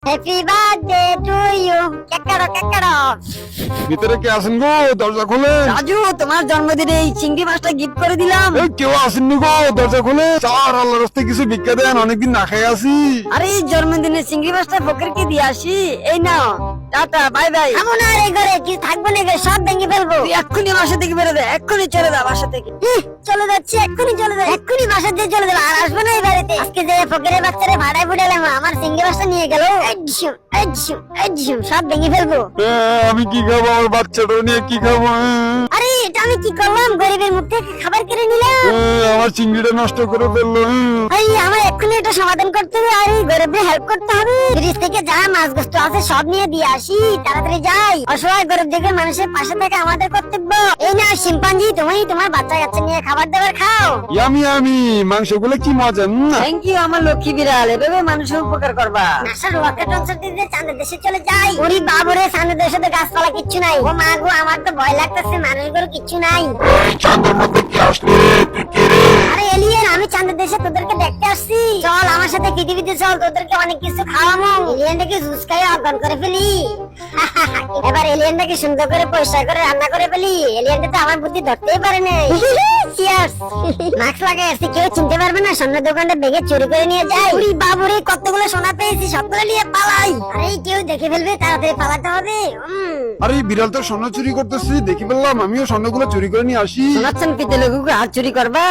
Happy birthday to you. কেকারো ভিতরে কে আছেন গো? দরজা খোলে। রাজু, তোমার জন্মদিনে এই চিংড়ি মাছটা গিফট করে দিলাম। এই কেউ আসেননি গো, দরজা খোলে। চার আল্লাহর রাস্তায় কিছু ভিক্ষা দেন, অনেকদিন না খাই আছি। আরে এই জন্মদিনে চিংড়ি মাছটা ফকিরকে দিয়ে আসি। এই নাও, টাটা, বাই বাই। এমন আর এই ঘরে কি থাকবো না, সব ভেঙে ফেলবো। তুই এক্ষুনি বাসা থেকে বেরো দে, এক্ষুনি চলে যা বাসা থেকে। চলে যাচ্ছে, এক্ষুনি চলে যাবে, এক্ষুনি বাসা দিয়ে চলে যাবে, আর আসবো না এই বাড়িতে। আজকে যে ফকিরের বাচ্চারে ভাড়ায় ফুটালাম, আমার চিংড়ি মাছটা নিয়ে গেল, সব ভেঙে ফেলবো। আমি কি খাবো? আমার বাচ্চাটা নিয়ে কি খাবো? আরে এটা আমি কি করলাম? গরিবের মুখ থেকে খাবার কেড়ে নিলাম। আমার চিংড়িটা নষ্ট করে ফেললো। আমার এক্ষুনি এটা সমাধান করতে হবে, আর এই গরিবদের হেল্প করতে হবে। ফ্রিজ থেকে যা মাছ গোস্ত আছে সব নিয়ে দিয়ে আসি, তাড়াতাড়ি যাই। অসহায় গরিব দেখে মানুষের পাশে থাকা আমাদের কর্তব্য। এই না শিম্পাঞ্জি, তুমি তোমার বাচ্চা কাচ্চা নিয়ে খাবার দাবার খাও। আমি মাংসগুলো কি মজা। থ্যাংক ইউ আমার লক্ষ্মী বিড়াল, এভাবে মানুষের উপকার করবা। নাসার রকেট লঞ্চার দিয়ে চাঁদের দেশে চলে যাই। ওরে বাবরে, চাঁদের দেশে তো গাছপালা কিচ্ছু নাই। ও মা গো, আমার তো ভয় লাগতেছে, মানুষগুলো কিচ্ছু নাই। চাঁদের মধ্যে কি আসলে? তুই কে রে? আরে এলিয়েন, আমি চাঁদের দেশে তোদেরকে দেখতে আসছি। চল আমার সাথে পৃথিবীতে চল, তোদেরকে অনেক কিছু খাওয়াবো। এলিয়েনটাকে জুস খাই অজ্ঞান করে ফেলি। এবার এলিয়েনটাকে সুন্দর করে পরিষ্কার করে রান্না করে ফেলি। এলিয়েনটা তো আমার বুদ্ধি ধরতেই পারে না। চিয়ার্স। মাস্ক লাগাই আসছি, কেউ চিনতে পারবে না। স্বর্ণের দোকানটা ভেঙে চুরি করে নিয়ে যাই। উরি বাবুরে, কতগুলো সোনা পেয়েছি, সবগুলো নিয়ে পালাই। আরে কেউ দেখে ফেলবে, তাড়াতাড়ি পালাতে হবে। আরে বিড়াল তো স্বর্ণ চুরি করতেছি দেখি বললাম, আমিও স্বর্ণগুলো চুরি করে নিয়ে আসি। শোনাচ্ছেন পিতে লোক হাত চুরি করবা।